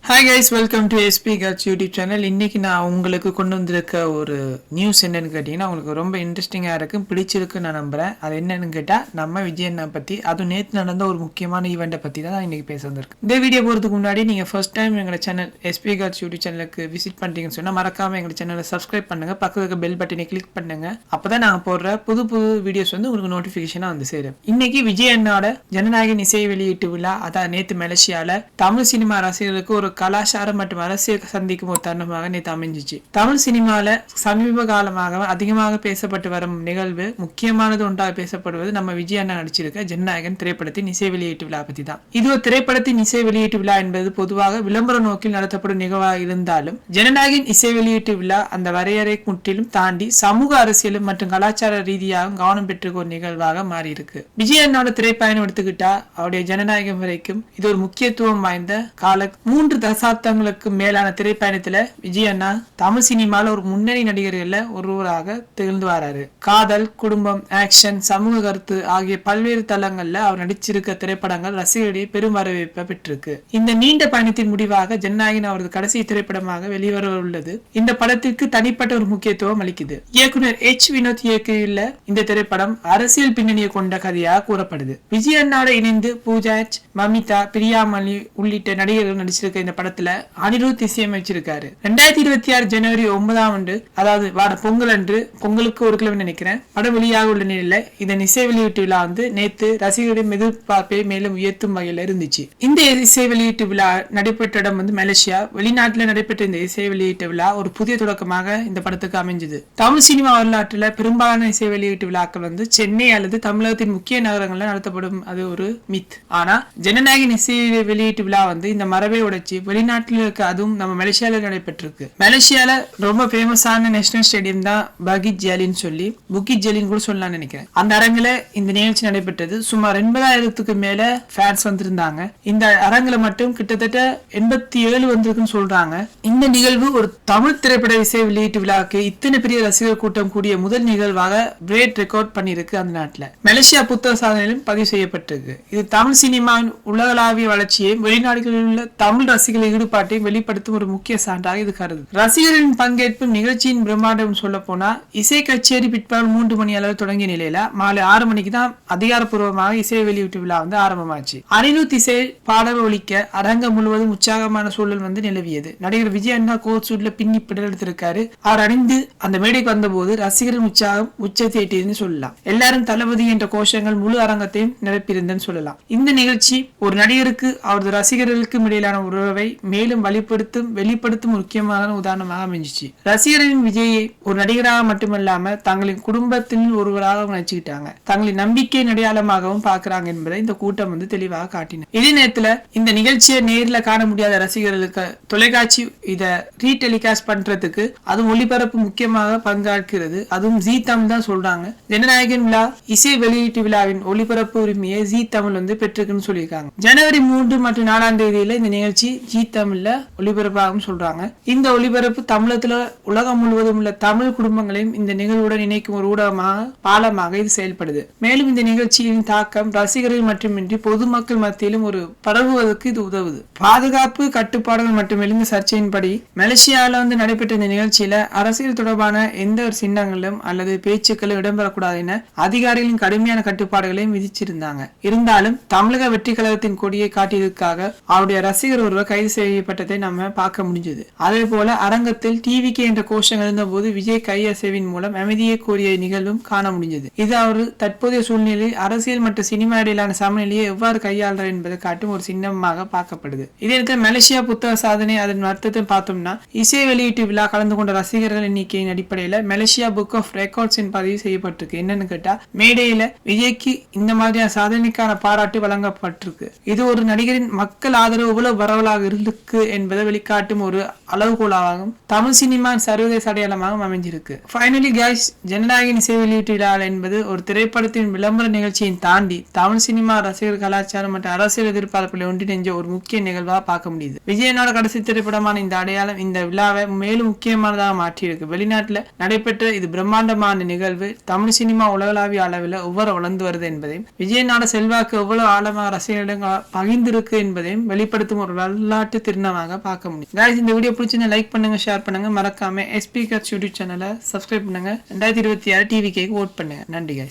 Hi guys, welcome to SP Cuts YouTube channel. இன்றைக்கி நான் உங்களுக்கு கொண்டு வந்திருக்க ஒரு நியூஸ் என்னென்னு கேட்டிங்கன்னா உங்களுக்கு ரொம்ப இன்ட்ரெஸ்டிங்காக இருக்கும், பிடிச்சிருக்குன்னு நான் நம்புகிறேன். அது என்னென்னு கேட்டால் நம்ம விஜய் அண்ணா பற்றி, அதுவும் நேற்று நடந்த ஒரு முக்கியமான ஈவெண்ட்டை பற்றி தான் நான் இன்றைக்கி பேச வந்திருக்கேன். இந்த வீடியோ போகிறதுக்கு முன்னாடி நீங்கள் ஃபர்ஸ்ட் டைம் எங்களோட சேனல் எஸ்பி கட்ஸ் யூடியூப் சேனலுக்கு விசிட் பண்ணிட்டீங்கன்னு சொன்னால் மறக்காமல் எங்கள் சேனலை சப்ஸ்கிரைப் பண்ணுங்கள், பக்கத்துக்கு பெல் பட்டனை கிளிக் பண்ணுங்கள். அப்போ தான் நாங்கள் போடுற புது புது வீடியோஸ் வந்து உங்களுக்கு நோட்டிஃபிகேஷனாக வந்து சேரும். இன்றைக்கி விஜய் அண்ணாவோட ஜனநாயகன் இசை வெளியீட்டு விழா, அதான் நேற்று மலேசியாவில் தமிழ் சினிமா ரசிகர்களுக்கு ஒரு கலாச்சாரம் மற்றும் அரசியல் சந்திக்கும் ஒரு தருணமாக நேற்று அமைஞ்சிச்சு. தமிழ் சினிமால சமீப காலமாக அதிகமாக பேசப்பட்டு வரும் நிகழ்வு, முக்கியமானது ஒன்றாக பேசப்படுவது நம்ம விஜய் அண்ணா நடிச்சிருக்க ஜனநாயகன் திரைப்படத்தின் இசை வெளியீட்டு விழா பத்தி தான். இது ஒரு திரைப்படத்தின் இசை வெளியீட்டு விழா என்பது பொதுவாக விளம்பர நோக்கில் நடத்தப்படும் நிகழ்வாக இருந்தாலும் ஜனநாயகன் இசை வெளியீட்டு விழா அந்த வரையறை முற்றிலும் தாண்டி சமூக அரசியலும் மற்றும் கலாச்சார ரீதியாக கவனம் பெற்ற ஒரு நிகழ்வாக மாறி இருக்கு. விஜய் அண்ணாவோட திரைப்பயணம் எடுத்துக்கிட்டா அவருடைய ஜனநாயகம் வரைக்கும் இது ஒரு முக்கியத்துவம் வாய்ந்த கால 3 தசாப்தங்களுக்கு மேலான திரைப்பயணத்துல விஜய் அண்ணா தமிழ் சினிமால ஒரு முன்னணி நடிகர்கள்ல ஒருவராக திகழ்ந்து வராரு. காதல், குடும்பம், ஆக்ஷன், சமூக கருத்து ஆகிய பல்வேறு தளங்கள்ல அவர் நடிச்சிருக்க திரைப்படங்கள் ரசிகர்களிடையே பெரும் வரவேற்பை பெற்றிருக்கு. இந்த நீண்ட பயணத்தின் முடிவாக ஜனநாயகன் அவரது கடைசி திரைப்படமாக வெளிவர உள்ளது. இந்த படத்திற்கு தனிப்பட்ட ஒரு முக்கியத்துவம் அளிக்குது. இயக்குனர் வினோத் இயக்கியுள்ள இந்த திரைப்படம் அரசியல் பின்னணியை கொண்ட கதையாக கூறப்படுது. விஜய் அண்ணாவோட இணைந்து பூஜாஜ், மமிதா, பிரியாமணி உள்ளிட்ட நடிகர்கள் நடிச்சிருக்க இந்த படத்துல அனிருத் இசையமைச்சிருக்காரு. 2026 ஜனவரி 9 அதாவது வார பொங்கல் அன்று, பொங்கலுக்கு ஒரு கிழமை நினைக்கிறேன், படம் வெளியாக உள்ள நிலையில இதன் இசை வெளியீட்டு விழா வந்து நேற்று ரசிகர்களின் எதிர்பார்ப்பை மேலும் உயர்த்தும் வகையில் இருந்துச்சு. இந்த இசை வெளியீட்டு விழா நடைபெற்ற இடம் வந்து மலேசியா. வெளிநாட்டுல நடைபெற்ற இந்த இசை வெளியீட்டு விழா ஒரு புதிய தொடக்கமாக இந்த படத்துக்கு அமைஞ்சது. தமிழ் சினிமா வரலாற்றுல பெரும்பாலான இசை வெளியீட்டு விழாக்கள் வந்து சென்னை அல்லது தமிழகத்தின் முக்கிய நகரங்கள்ல நடத்தப்படும், அது ஒரு மித். ஆனா ஜனநாயகன் இசை வெளியீட்டு விழா வந்து இந்த மரபை உடைச்சு வெளிநாட்டில் இருக்க, அதுவும் நம்ம மலேசியால நடைபெற்றிருக்கு. மலேசியால ரொம்ப ஃபேமஸான நேஷனல் ஸ்டேடியம் தான் பகித் ஜலின்னு சொல்லி, புக்கிட் ஜலின்னு கூட சொல்லலாம்னு நினைக்கிறேன். அந்த அரங்குல இந்த நிகழ்ச்சி நடைபெற்றது. சுமார் 80,000க்கு மேல ஃபேன்ஸ் வந்திருந்தாங்க. இந்த அரங்குல மட்டும் கிட்டத்தட்ட 87 வந்திருக்குன்னு சொல்றாங்க. இந்த நிகழ்வு ஒரு தமிழ் திரைப்பட இசை வெளியீட்டு விழாவுக்கு இத்தனை பெரிய ரசிகர் கூட்டம் கூடிய முதல் நிகழ்வாக பிரேட் ரெக்கார்ட் பண்ணிருக்கு. அந்த நாட்டுல மலேசியா புத்தக சாதனையிலும் பதிவு செய்யப்பட்டிருக்கு. இது தமிழ் சினிமாவின் உலகளாவிய வளர்ச்சியையும் வெளிநாடுகளில் உள்ள தமிழ் ரசிகர்கள் ஈடுபாட்டை வெளிப்படுத்தும் ஒரு முக்கிய சான்றாக இது கருது. ரசிகர்களின் பங்கேற்பு நிகழ்ச்சியின் பிரம்மாண்டம் சொல்ல போனா, இசை கச்சேரி பிற்பகல் 3 மணி அளவு தொடங்கிய நிலையில மாலை 6 மணிக்கு தான் அதிகாரப்பூர்வமாக இசை வெளியீட்டு விழா வந்து ஆரம்பமாச்சு. அனிருத் இசை பாடல் ஒலிக்க அரங்கம் முழுவதும் உற்சாகமான சூழல் வந்து நிலவியது. நடிகர் விஜய் அண்ணா கோட் சூட்ல பின்னி பிடல் எடுத்திருக்காரு. அவர் அணிந்து அந்த மேடைக்கு வந்தபோது ரசிகரின் உற்சாகம் உச்சத்தை எட்டியதுன்னு சொல்லலாம். எல்லாரும் தளபதி என்ற கோஷங்கள் முழு அரங்கத்தையும் நிரப்பியிருந்தன்னு சொல்லலாம். இந்த நிகழ்ச்சி ஒரு நடிகருக்கு அவரது ரசிகர்களுக்கும் இடையிலான உறவை மேலும் வெளிப்படுத்தும் முக்கியமான உதாரணமாக அமைஞ்சிச்சு. ரசிகர்களின் விஜயை ஒரு நடிகராக மட்டுமல்லாம தங்களின் குடும்பத்தின் ஒருவராக நினைச்சுக்கிட்டாங்க, தங்களின் நம்பிக்கை அடையாளமாகவும் பார்க்கிறாங்க என்பதை இந்த கூட்டம் வந்து தெளிவாக காட்டின. இதே நேரத்துல இந்த நிகழ்ச்சியை நேரில் காண முடியாத ரசிகர்களுக்கு தொலைக்காட்சி இதை ரீடெலிகாஸ்ட் பண்றதுக்கு அதுவும் ஒளிபரப்பு முக்கியமாக பங்காற்றுகிறது. அதுவும் ஜீ தமிழ் தான் சொல்றாங்க. ஜனநாயகன் விழா இசை வெளியீட்டு விழாவின் ஒளிபரப்பு உரிமையை ஜீ தமிழ் வந்து பெற்றிருக்குன்னு சொல்லியிருக்காங்க. ஜனவரி 3 மற்றும் 4 தேதியில இந்த நிகழ்ச்சி ஜீ தமிழ்ல ஒளிபரப்பாகும் சொல்றாங்க. இந்த ஒளிபரப்பு தமிழகத்துல உலகம் முழுவதும் உள்ள தமிழ் குடும்பங்களையும் இந்த நிகழ்வுடன் இணைக்கும் ஒரு ஊடகமாக, பாலமாக இது செயல்படுது. மேலும் இந்த நிகழ்ச்சியின் தாக்கம் ரசிகர்கள் மட்டுமின்றி பொதுமக்கள் மத்தியிலும் ஒரு பரவுவதற்கு இது உதவுது. பாதுகாப்பு கட்டுப்பாடுகள் மற்றும் எழுந்த சர்ச்சையின்படி மலேசியாவில் வந்து நடைபெற்ற இந்த நிகழ்ச்சியில அரசியல் தொடர்பான எந்த ஒரு சின்னங்களும் அல்லது பேச்சுக்களும் இடம்பெறக்கூடாது என அதிகாரிகளின் கடுமையான கட்டுப்பாடுகளையும் விதிச்சிருந்தாங்க. இருந்தாலும் தமிழக வெற்றி கழகத்தின் கொடியை காட்டியதற்காக அவருடைய ரசிகர் ஒருவர் கைது செய்யப்பட்டதை நம்ம பார்க்க முடிஞ்சது. அதே போல அரங்கத்தில் டிவிக்கு என்ற கோஷம் இருந்தபோது விஜய் கையசைவின் மூலம் அமைதியை கோரிய நிகழ்வும் காண முடிஞ்சது. இது அவர் தற்போதைய சூழ்நிலையில் அரசியல் மற்றும் சினிமா இடையிலான சமநிலையை எவ்வாறு கையாளுறார் என்பதை காட்டும் ஒரு சின்னமாக பார்க்கப்படுது. இதே நேரத்தில் மலேசியா புத்தக சாதனை அதன் அர்த்தத்தை பார்த்தோம்னா, இசை வெளியீட்டு விழா கலந்து கொண்ட ரசிகர்கள் எண்ணிக்கையின் அடிப்படையில மலேசியா புக் ஆஃப் ரெக்கார்ட்ஸ் பதிவு செய்யப்பட்டிருக்கு. என்னன்னு கேட்டா, மேடையில விஜய்க்கு இந்த மாதிரியான சாதனைக்கான பாராட்டு வழங்கப்பட்டிருக்கு. இது ஒரு நடிகரின் மக்கள் ஆதரவு எவ்வளவு பரவலாக இருக்கு என்பதை வெளிக்காட்டும் ஒரு அளவுகோலாகவும் தமிழ் சினிமா சர்வதேச அடையாளமாக அமைஞ்சிருக்கு. ஃபைனலி கைஸ், ஜனநாயகன் இசை வெளியீட்டு விழா என்பது ஒரு திரைப்படத்தின் விளம்பர நிகழ்ச்சியை தாண்டி தமிழ் சினிமா ரசிகர் கலாச்சாரம் மற்றும் அரசியல் எதிர்பார்ப்புகளை ஒன்றிணைஞ்ச ஒரு முக்கிய நிகழ்வாக பார்க்க முடியுது. விஜயனோட கடைசி திரைப்படமான இந்த அடையாளம் இந்த விழாவை மேலும் முக்கியமானதாக மாற்றியிருக்கு. வெளிநாட்டுல நடைபெற்ற இது பிரம்மாண்டமான நிகழ்வு தமிழ் சினிமா உலகளாவிய அளவில் எவ்வாறு வளர்ந்து வருது என்பதையும், விஜயனோட செல்வாக்கு எவ்வளவு ஆழமாக ரசிகர்களிடம் பகிர்ந்திருக்கு என்பதையும் வெளிப்படுத்தும் ஒரு நல்ல வரலாற்று திருநாளாக பார்க்க முடியும். guys, இந்த வீடியோ பிடிச்சிருந்தா லைக் பண்ணுங்க, ஷேர் பண்ணுங்க, மறக்காம எஸ்பி கட்ஸ் யூடியூப் சேனலை சப்ஸ்கிரைப் பண்ணுங்க. 2026 டிவி கேக்கு ஓட் பண்ணுங்க. நன்றி guys.